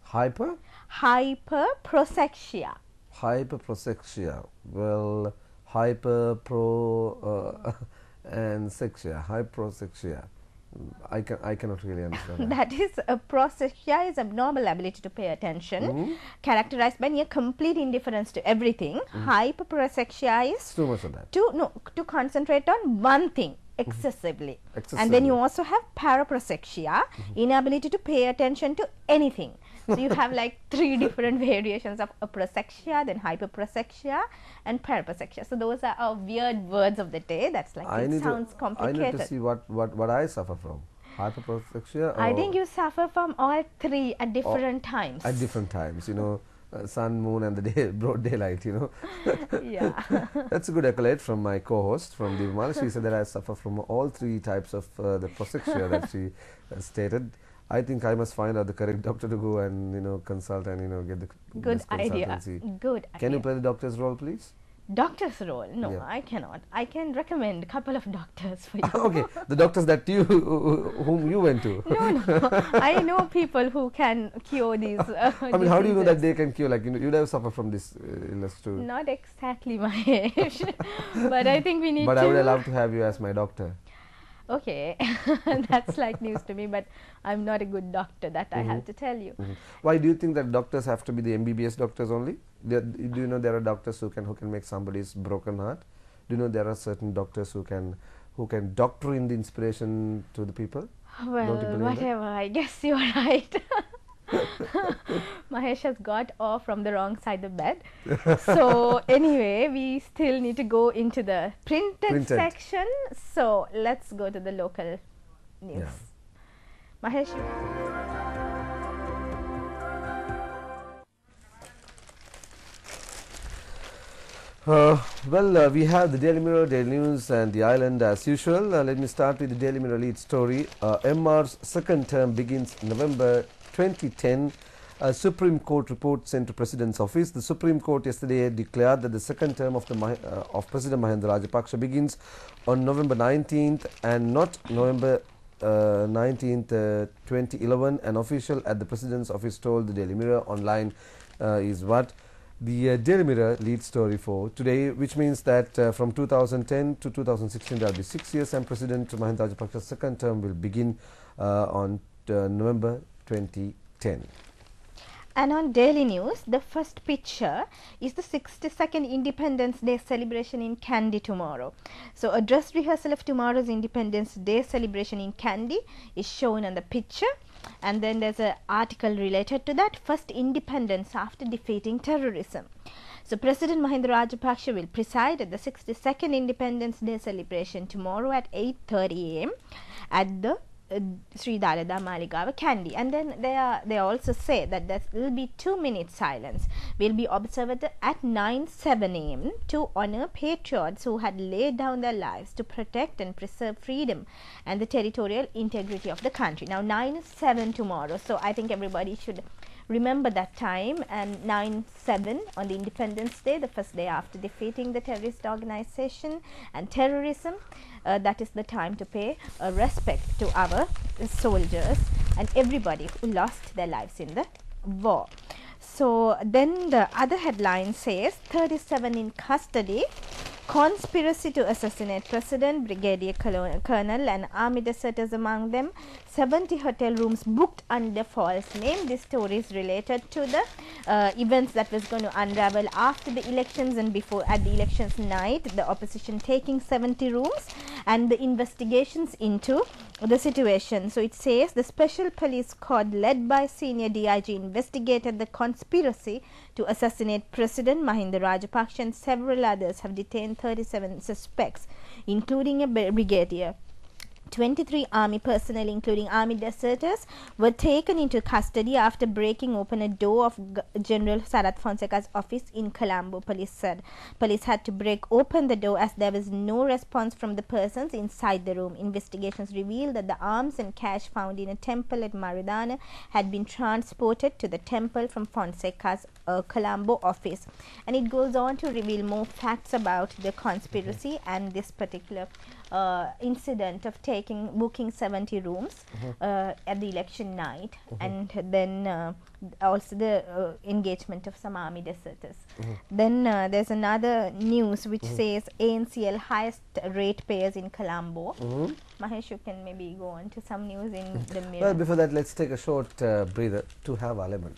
Hyper? Hyperprosexia. Hyperprosexia. Well, hyperpro and sexia. Hyperprosexia. I cannot really understand that. That is prosexia is abnormal ability to pay attention, characterized by near complete indifference to everything. Hyperprosexia is Too much of that. to concentrate on one thing excessively. And then you also have paraprosexia, inability to pay attention to anything. So you have like 3 different variations of prosexia, then hyperprosexia and paraprosexia. So those are our weird words of the day. That's like, it sounds complicated. I need to see what I suffer from. Hyperprosexia? I think you suffer from all 3 at different times. At different times, you know, sun, moon and the broad daylight, you know. Yeah. That's a good accolade from my co-host from Deepamala. She said that I suffer from all 3 types of the prosexia that she stated. I think I must find out the correct doctor to go and, you know, consult and, you know, get the good idea. Good idea. Can you play the doctor's role, please? Doctor's role? No, Yeah. I cannot. I can recommend a couple of doctors for you. Okay, the doctors that whom you went to. No. I know people who can cure these I mean, how do you know that they can cure? Like, you know, you'd have suffered from this illness too. Not exactly my age. But I think we need to... But I would love to have you as my doctor. Okay, that's like news to me, but I'm not a good doctor, that I have to tell you. Why do you think that doctors have to be the MBBS doctors only? Do you know there are doctors who can make somebody's broken heart? Do you know there are certain doctors who can doctor in the inspiration to the people? Well, whatever, I guess you're right. Mahesh has got off from the wrong side of the bed. So anyway, we still need to go into the printed section. So let's go to the local news. Yeah. Mahesh. Well, we have the Daily Mirror, Daily News and the Island as usual. Let me start with the Daily Mirror lead story. MR's second term begins November 2010. A Supreme Court report sent to President's office. The Supreme Court yesterday declared that the second term of President Mahinda Rajapaksa begins on November 19th and not November 19th, 2011. An official at the President's office told the Daily Mirror online is what the Daily Mirror lead story for today, which means that from 2010 to 2016 there will be 6 years, and President Mahinda Rajapaksa's second term will begin on November 2010. And on Daily News, the first picture is the 62nd Independence Day celebration in Kandy tomorrow. So a dress rehearsal of tomorrow's Independence Day celebration in Kandy is shown on the picture. And then there's an article related to that, first independence after defeating terrorism. So President Mahinda Rajapaksa will preside at the 62nd Independence Day celebration tomorrow at 8:30 AM at the Sri Dalada Maligawa Kandy. And then they also say that there will be 2-minute silence will be observed at 9:07 AM to honor patriots who had laid down their lives to protect and preserve freedom and the territorial integrity of the country. Now 9:07 tomorrow, so I think everybody should remember that time. And 9/7 on the Independence Day, the first day after defeating the terrorist organization and terrorism, that is the time to pay respect to our soldiers and everybody who lost their lives in the war. So then the other headline says 37 in custody, conspiracy to assassinate President, Brigadier Colonel and army deserters among them, 70 hotel rooms booked under false name. This story is related to the events that was going to unravel after the elections and before at the elections night, the opposition taking 70 rooms and the investigations into the situation. So it says the special police squad led by senior DIG investigated the conspiracy to assassinate President Mahinda Rajapaksa, and several others have detained 37 suspects, including a brigadier. 23 army personnel, including army deserters, were taken into custody after breaking open a door of General Sarath Fonseca's office in Colombo, police said. Police had to break open the door as there was no response from the persons inside the room. Investigations revealed that the arms and cash found in a temple at Maradana had been transported to the temple from Fonseca's Colombo office. And it goes on to reveal more facts about the conspiracy and this particular incident of booking 70 rooms at the election night, and then also the engagement of some army deserters. Then there's another news which says ANCL highest ratepayers in Colombo. Mahesh, you can maybe go on to some news in the mirror. Well, before that, let's take a short breather to have our lemon.